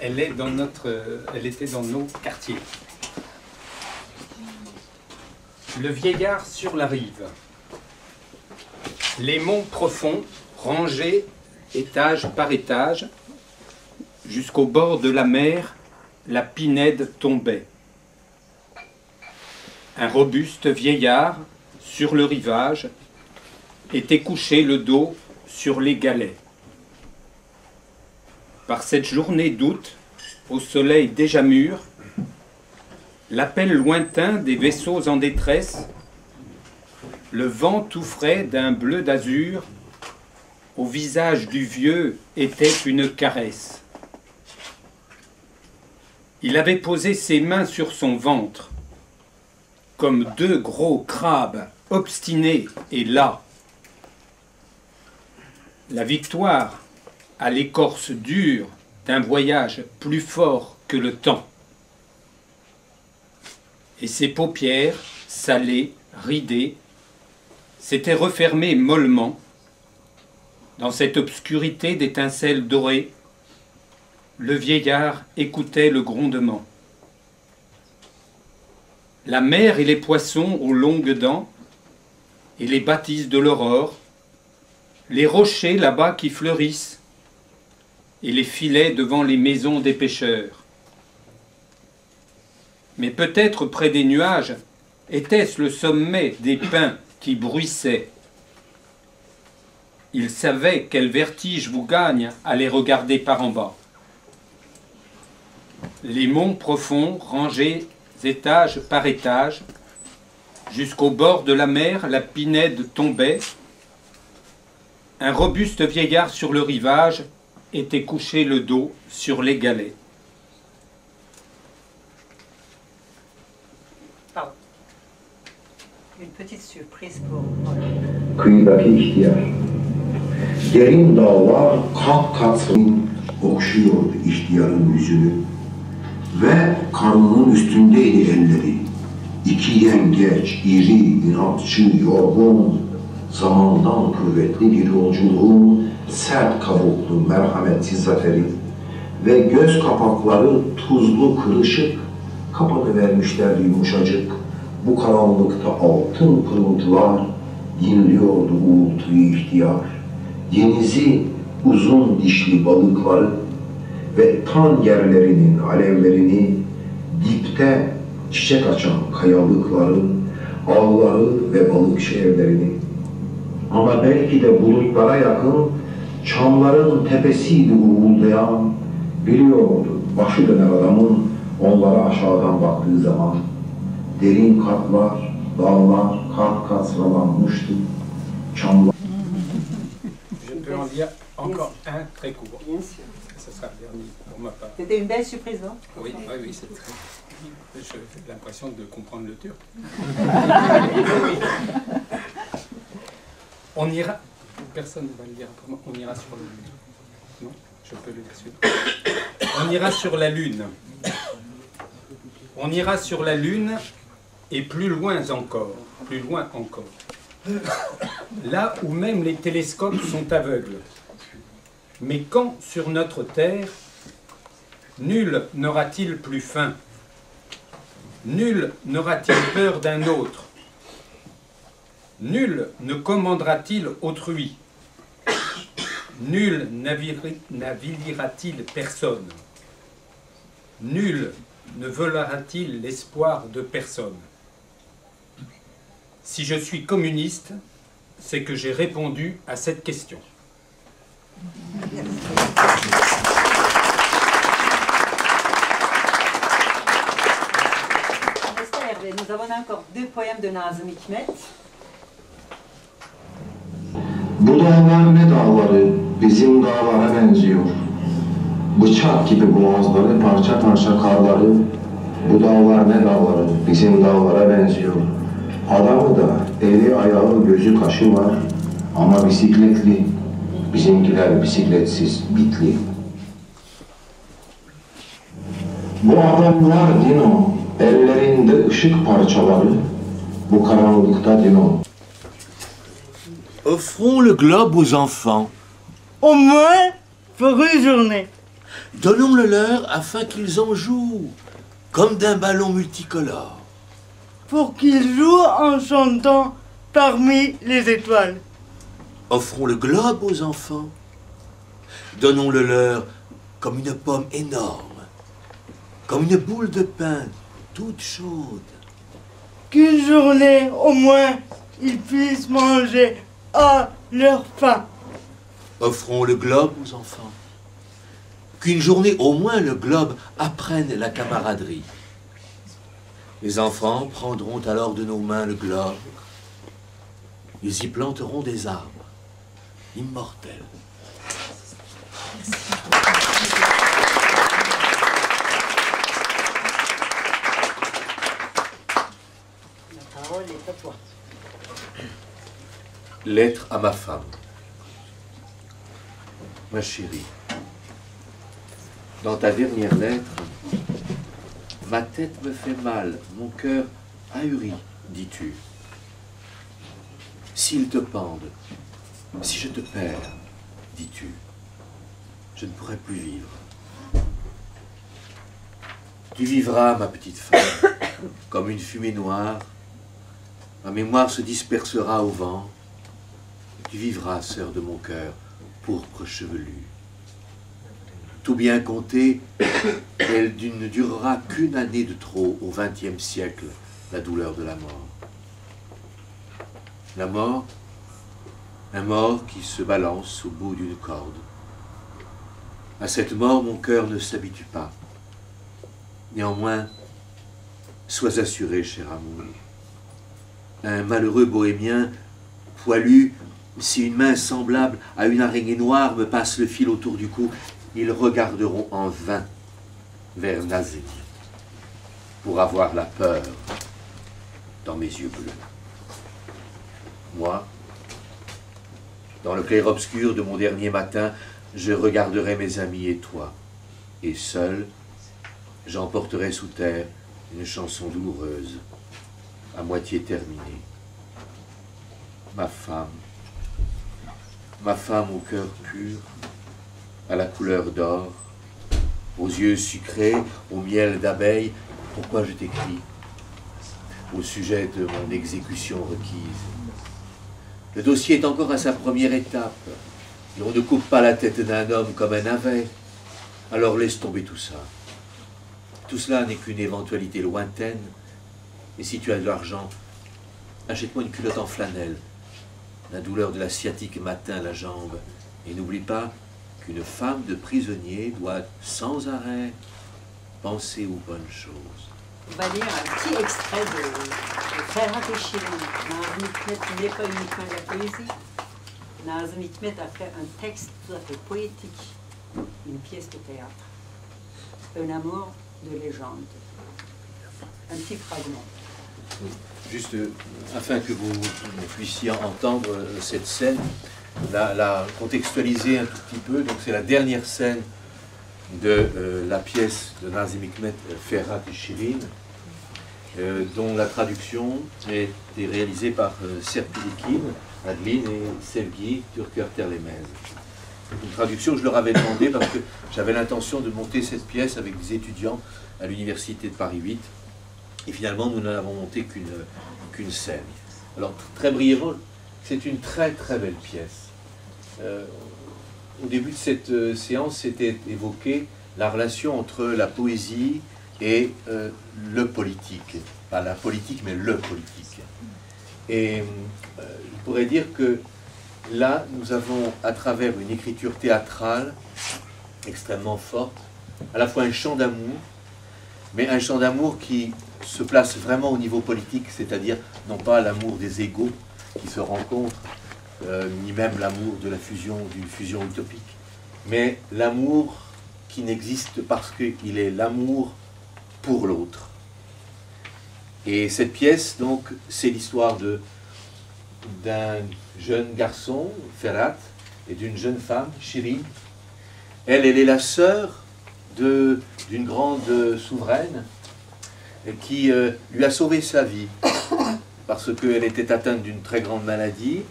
Elle était dans nos quartiers. Le vieillard sur la rive. Les monts profonds, rangés étage par étage, jusqu'au bord de la mer, la pinède tombait. Un robuste vieillard, sur le rivage, était couché le dos sur les galets. Par cette journée d'août, au soleil déjà mûr, l'appel lointain des vaisseaux en détresse, le vent tout frais d'un bleu d'azur, au visage du vieux était une caresse. Il avait posé ses mains sur son ventre, comme deux gros crabes obstinés et las. La victoire à l'écorce dure d'un voyage plus fort que le temps. Et ses paupières, salées, ridées, s'étaient refermées mollement. Dans cette obscurité d'étincelles dorées, le vieillard écoutait le grondement. La mer et les poissons aux longues dents, et les bâtisses de l'aurore, les rochers là-bas qui fleurissent, et les filets devant les maisons des pêcheurs. Mais peut-être près des nuages, était-ce le sommet des pins qui bruissaient. Il savait quel vertige vous gagne à les regarder par en bas. Les monts profonds, rangés étage par étage, jusqu'au bord de la mer, la pinède tombait. Un robuste vieillard sur le rivage était couché le dos sur les galets. Pardon. Une petite surprise pour... Kıyıdaki ihtiyar. Derin dağlar kat kat okşuyordu ihtiyarın yüzünü. Ve karnının üstündeydi elleri. İki yengeç, iri, inatçı, yorgun, zamandan kuvvetli bir yolculuğun sert kabuklu, merhametsiz zaferi ve göz kapakları tuzlu, kırışık, kapatıvermişlerdi yumuşacık. Bu karanlıkta altın pırıltılar dinliyordu uğultuyu ihtiyar. Denizi uzun dişli balıkları ve tan yerlerinin alevlerini, dipte çiçek açan kayalıkların ağları ve balıkçı evlerini. Ama belki de bulutlara yakın çamların tepesiydi uğuldayan, biliyordu başı döner adamın onlara aşağıdan baktığı zaman. Derin katlar, dağlar kat kat sıralanmıştı. Çamlar... Je peux en lire encore un très court. Bien sûr. Ce sera le dernier pour ma part. C'était une belle surprise, non? Oui, oui, c'est très... J'ai l'impression de comprendre le turc. On ira... Personne ne va le lire après moi. On ira sur la lune. Non? Je peux le dire celui-là. On ira sur la lune. On ira sur la lune et plus loin encore. Plus loin encore. Là où même les télescopes sont aveugles. Mais quand sur notre terre, nul n'aura-t-il plus faim? Nul n'aura-t-il peur d'un autre? Nul ne commandera-t-il autrui? Nul n'avilira-t-il personne? Nul ne volera-t-il l'espoir de personne? Si je suis communiste, c'est que j'ai répondu à cette question. Nous avons encore deux poèmes de Nazım Hikmet. Bu dağlar ne dağları, bizim dağlara benziyor. Bıçak gibi boğazları, parça parça karları. Bu dağlar ne dağları, bizim dağlara benziyor. Adamı da eli ayağı gözü kaşı var ama bisikletli. Bizimkiler bisikletsiz, bitli. Bu adamlar Dino, ellerinde ışık parçaları. Bu karanlıkta Dino. Offrons le globe aux enfants. Au moins pour une journée. Donnons-le-leur afin qu'ils en jouent, comme d'un ballon multicolore. Pour qu'ils jouent en chantant parmi les étoiles. Offrons le globe aux enfants. Donnons-le-leur comme une pomme énorme, comme une boule de pain toute chaude. Qu'une journée, au moins, ils puissent manger à leur faim. Offrons le globe aux enfants. Qu'une journée, au moins, le globe apprenne la camaraderie. Les enfants prendront alors de nos mains le globe. Ils y planteront des arbres immortels. La parole est à toi. Lettre à ma femme. Ma chérie, dans ta dernière lettre, ma tête me fait mal, mon cœur ahuri, dis-tu. S'ils te pendent, si je te perds, dis-tu, je ne pourrai plus vivre. Tu vivras, ma petite femme, comme une fumée noire, ma mémoire se dispersera au vent. Tu vivras, sœur de mon cœur, pourpre chevelu. Tout bien compté, elle ne durera qu'une année de trop au XXe siècle, la douleur de la mort. La mort, un mort qui se balance au bout d'une corde. À cette mort, mon cœur ne s'habitue pas. Néanmoins, sois assuré, cher amour. Un malheureux bohémien, poilu, si une main semblable à une araignée noire me passe le fil autour du cou, ils regarderont en vain vers Nazé pour avoir la peur dans mes yeux bleus. Moi, dans le clair-obscur de mon dernier matin, je regarderai mes amis et toi, et seul, j'emporterai sous terre une chanson douloureuse, à moitié terminée. Ma femme au cœur pur, à la couleur d'or, aux yeux sucrés, au miel d'abeille, pourquoi je t'écris au sujet de mon exécution requise. Le dossier est encore à sa première étape, et on ne coupe pas la tête d'un homme comme un navet. Alors laisse tomber tout ça. Tout cela n'est qu'une éventualité lointaine, et si tu as de l'argent, achète-moi une culotte en flanelle. La douleur de la sciatique m'atteint la jambe, et n'oublie pas qu'une femme de prisonnier doit sans arrêt penser aux bonnes choses. On va lire un petit extrait de Ferhat et Shirin. Nazım Hikmet n'est pas uniquement de la poésie. Nazım Hikmet a fait un texte tout à fait poétique, une pièce de théâtre. Un amour de légende. Un petit fragment. Juste afin que vous puissiez entendre cette scène, la contextualiser un tout petit peu. Donc c'est la dernière scène de la pièce de Nazım Hikmet, Ferhat et Shirin, dont la traduction a été réalisée par Serpil Adeline et Sevgi Türker-Terlemez. Une traduction, je leur avais demandé parce que j'avais l'intention de monter cette pièce avec des étudiants à l'université de Paris 8. Et finalement, nous n'en avons monté qu'une scène. Alors, très brièvement, c'est une très très belle pièce. Au début de cette séance, c'était évoqué la relation entre la poésie et le politique. Pas la politique, mais le politique. Et je pourrais dire que là, nous avons, à travers une écriture théâtrale extrêmement forte, à la fois un chant d'amour, mais un chant d'amour qui se place vraiment au niveau politique, c'est-à-dire non pas l'amour des égaux qui se rencontrent, ni même l'amour de la fusion, d'une fusion utopique, mais l'amour qui n'existe parce qu'il est l'amour pour l'autre. Et cette pièce, donc, c'est l'histoire d'un jeune garçon, Ferhat, et d'une jeune femme, Shirin. Elle est la sœur d'une grande souveraine qui lui a sauvé sa vie parce qu'elle était atteinte d'une très grande maladie.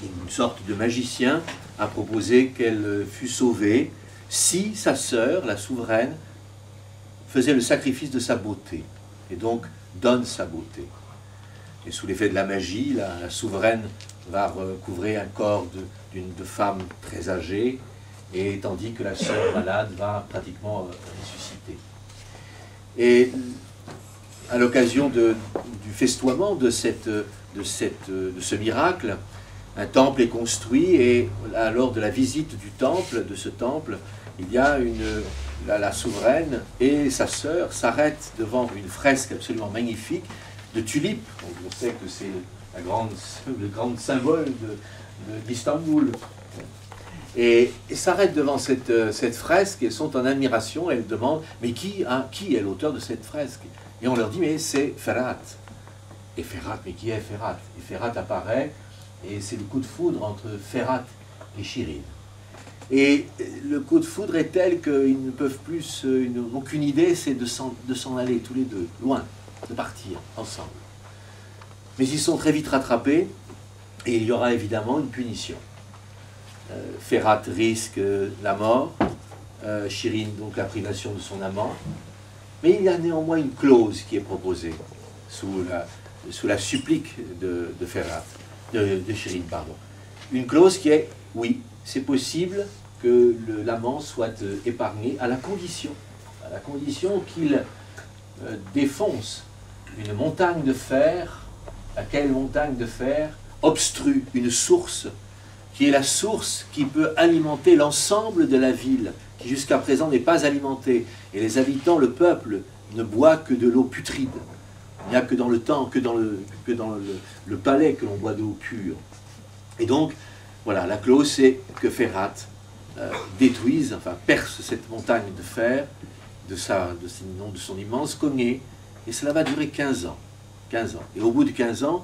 Une sorte de magicien a proposé qu'elle fût sauvée si sa sœur, la souveraine, faisait le sacrifice de sa beauté, et donc donne sa beauté. Et sous l'effet de la magie, la souveraine va recouvrer un corps de femme très âgée, et tandis que la sœur malade va pratiquement ressusciter. Et à l'occasion du festoiement de ce miracle, un temple est construit, et lors de la visite du temple, de ce temple, il y a la souveraine et sa sœur s'arrêtent devant une fresque absolument magnifique de tulipes. Donc on sait que c'est le grand symbole d'Istanbul. Et s'arrêtent devant cette fresque et sont en admiration. Elles demandent, mais qui est l'auteur de cette fresque? Et on leur dit, mais c'est Ferhat. Et Ferhat, mais qui est Ferhat? Et Ferhat apparaît, et c'est le coup de foudre entre Ferhat et Shirin. Et le coup de foudre est tel qu'ils ne peuvent plus, ils n'ont aucune idée, c'est de s'en aller tous les deux, loin, de partir ensemble. Mais ils sont très vite rattrapés, et il y aura évidemment une punition. Ferhat risque la mort, Shirin donc la privation de son amant, mais il y a néanmoins une clause qui est proposée sous la supplique de Ferhat, de Shirin, pardon. Une clause qui est, oui, c'est possible que l'amant soit épargné à la condition qu'il défonce une montagne de fer, laquelle montagne de fer obstrue une source qui est la source qui peut alimenter l'ensemble de la ville, qui jusqu'à présent n'est pas alimentée. Et les habitants, le peuple, ne boit que de l'eau putride. Il n'y a que dans le palais que l'on boit de l'eau pure. Et donc, voilà, la clause, c'est que Ferhat détruise, enfin perce cette montagne de fer de son immense cognée, et cela va durer 15 ans. 15 ans. Et au bout de 15 ans,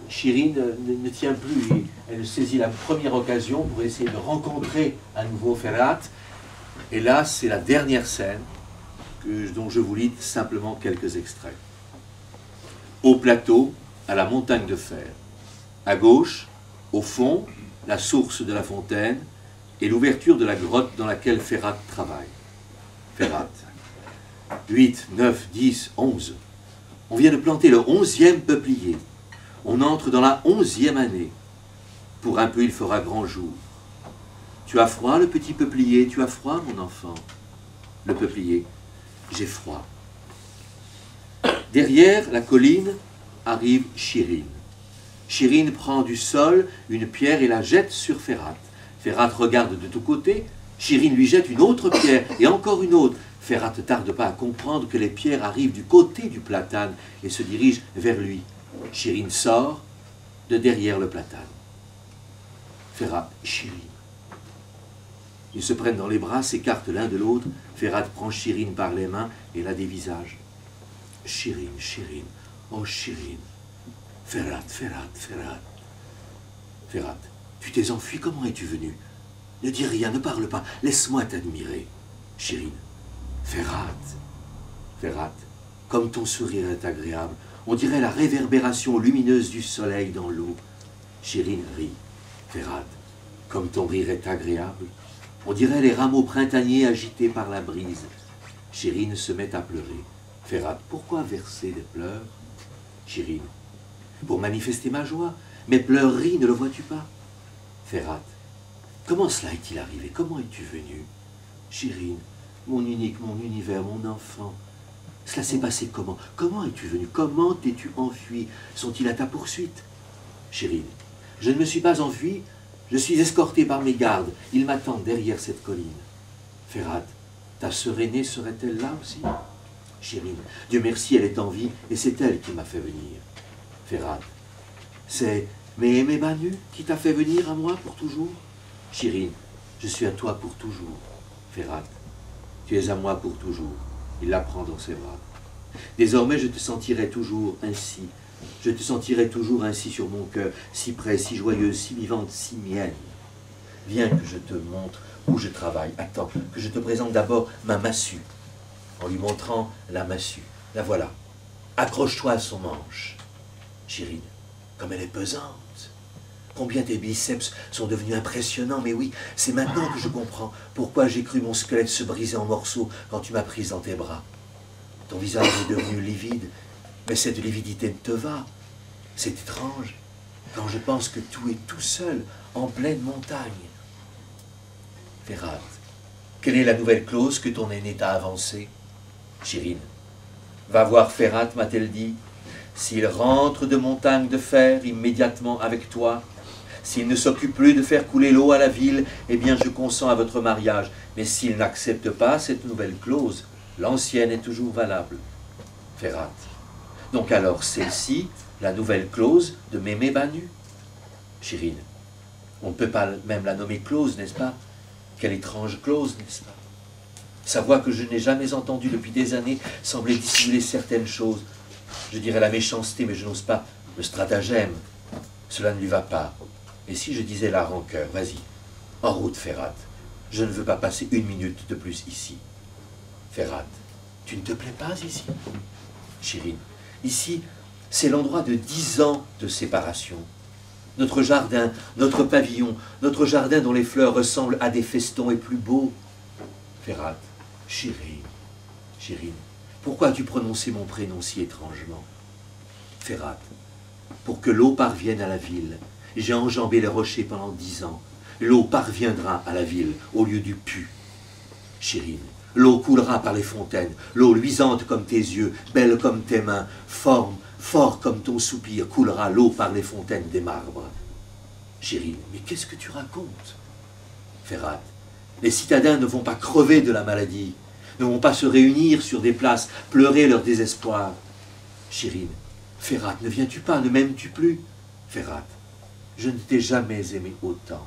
Shirin ne tient plus, elle saisit la première occasion pour essayer de rencontrer à nouveau Ferhat. Et là, c'est la dernière scène dont je vous lis simplement quelques extraits. Au plateau, à la montagne de fer, à gauche, au fond, la source de la fontaine et l'ouverture de la grotte dans laquelle Ferhat travaille. Ferhat. 8, 9, 10, 11. On vient de planter le 11e peuplier. On entre dans la 11e année. Pour un peu, il fera grand jour. Tu as froid, le petit peuplier, tu as froid, mon enfant. Le peuplier, j'ai froid. Derrière la colline arrive Shirin. Shirin prend du sol une pierre et la jette sur Ferhat. Ferhat regarde de tous côtés. Shirin lui jette une autre pierre et encore une autre. Ferhat ne tarde pas à comprendre que les pierres arrivent du côté du platane et se dirigent vers lui. Shirin sort de derrière le platane. Ferhat et Shirin. Ils se prennent dans les bras, s'écartent l'un de l'autre. Ferhat prend Shirin par les mains et la dévisage. Shirin, Shirin, oh Shirin. Ferhat, Ferhat, Ferhat. Ferhat, tu t'es enfui, comment es-tu venu? Ne dis rien, ne parle pas, laisse-moi t'admirer. Shirin, Ferhat, Ferhat, comme ton sourire est agréable, on dirait la réverbération lumineuse du soleil dans l'eau. Shirin rit. Ferhat, comme ton rire est agréable, on dirait les rameaux printaniers agités par la brise. Shirin se met à pleurer. Ferhat, pourquoi verser des pleurs? Shirin, pour manifester ma joie. Mes pleureries, ne le vois-tu pas? Ferhat, comment cela est-il arrivé? Comment es-tu venu? Shirin, mon unique, mon univers, mon enfant. Cela s'est passé comment? Comment es-tu venu? Comment t'es-tu enfui? Sont-ils à ta poursuite? Shirin, je ne me suis pas enfui, je suis escorté par mes gardes. Ils m'attendent derrière cette colline. Ferhat, ta sœur aînée serait-elle là aussi? Shirin, Dieu merci, elle est en vie et c'est elle qui m'a fait venir. Ferhat, c'est mes Banu qui t'a fait venir à moi pour toujours? Shirin, je suis à toi pour toujours. Ferhat, tu es à moi pour toujours. Il la prend dans ses bras. Désormais, je te sentirai toujours ainsi. Je te sentirai toujours ainsi sur mon cœur, si près, si joyeuse, si vivante, si mienne. Viens que je te montre où je travaille. Attends, que je te présente d'abord ma massue. En lui montrant la massue. La voilà. Accroche-toi à son manche. Shirin, comme elle est pesante. Combien tes biceps sont devenus impressionnants, mais oui, c'est maintenant que je comprends pourquoi j'ai cru mon squelette se briser en morceaux quand tu m'as prise dans tes bras. Ton visage est devenu livide, mais cette lividité te va. C'est étrange, quand je pense que tout est tout seul, en pleine montagne. Ferhat, quelle est la nouvelle clause que ton aîné t'a avancée? Chirine, va voir Ferhat, m'a-t-elle dit. S'il rentre de montagne de fer immédiatement avec toi, s'il ne s'occupe plus de faire couler l'eau à la ville, eh bien je consens à votre mariage. Mais s'il n'accepte pas cette nouvelle clause, l'ancienne est toujours valable. Ferhat. Donc alors celle-ci, la nouvelle clause de Mémé Banu. Chirine. On ne peut pas même la nommer clause, n'est-ce pas? Quelle étrange clause, n'est-ce pas? Sa voix que je n'ai jamais entendue depuis des années semblait dissimuler certaines choses. Je dirais la méchanceté, mais je n'ose pas. Le stratagème, cela ne lui va pas. Et si je disais la rancœur? Vas-y, en route, Ferhat. Je ne veux pas passer une minute de plus ici. Ferhat, tu ne te plais pas ici? Chirine, ici, c'est l'endroit de 10 ans de séparation. Notre jardin, notre pavillon, notre jardin dont les fleurs ressemblent à des festons est plus beau. Ferhat, Chirine, Chirine, pourquoi as-tu prononcé mon prénom si étrangement? Ferhat, pour que l'eau parvienne à la ville, j'ai enjambé les rochers pendant 10 ans. L'eau parviendra à la ville au lieu du pu. Chirine, l'eau coulera par les fontaines, l'eau luisante comme tes yeux, belle comme tes mains, fort comme ton soupir, coulera l'eau par les fontaines des marbres. Chirine, mais qu'est-ce que tu racontes? Ferhat, les citadins ne vont pas crever de la maladie, ne vont pas se réunir sur des places, pleurer leur désespoir. Chirine, Ferhat, ne viens-tu pas, ne m'aimes-tu plus? Ferhat, je ne t'ai jamais aimé autant.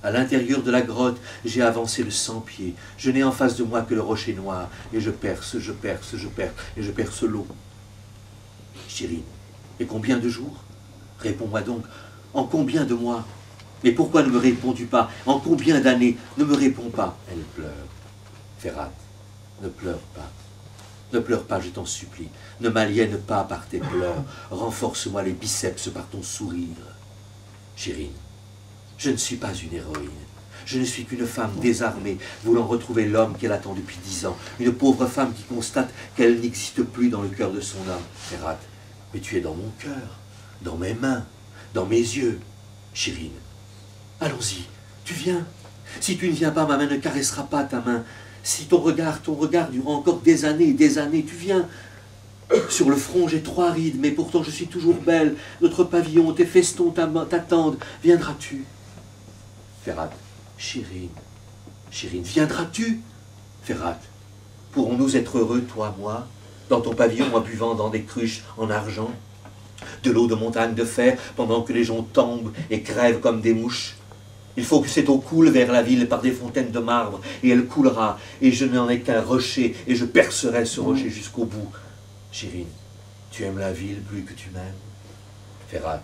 À l'intérieur de la grotte, j'ai avancé de 100 pieds. Je n'ai en face de moi que le rocher noir, et je perce, et je perce l'eau. Chirine, et combien de jours? Réponds-moi donc, en combien de mois? Mais pourquoi ne me réponds-tu pas? En combien d'années? Ne me réponds pas. Elle pleure. Ferhat, ne pleure pas. Ne pleure pas, je t'en supplie. Ne m'aliène pas par tes pleurs. Renforce-moi les biceps par ton sourire. Chirine, je ne suis pas une héroïne. Je ne suis qu'une femme désarmée, voulant retrouver l'homme qu'elle attend depuis 10 ans. Une pauvre femme qui constate qu'elle n'existe plus dans le cœur de son homme. Ferhat, mais tu es dans mon cœur, dans mes mains, dans mes yeux. Chirine, allons-y, tu viens. Si tu ne viens pas, ma main ne caressera pas ta main. Si ton regard durant encore des années, tu viens. Sur le front, j'ai 3 rides, mais pourtant je suis toujours belle. Notre pavillon, tes festons t'attendent. Viendras-tu? Ferhat, Chirine, Chirine, viendras-tu? Ferhat, pourrons-nous être heureux, toi, moi, dans ton pavillon, en buvant dans des cruches en argent, de l'eau de montagne de fer, pendant que les gens tombent et crèvent comme des mouches? Il faut que cette eau coule vers la ville par des fontaines de marbre, et elle coulera, et je n'en ai qu'un rocher, et je percerai ce rocher jusqu'au bout. Chirine, tu aimes la ville plus que tu m'aimes? Ferhat,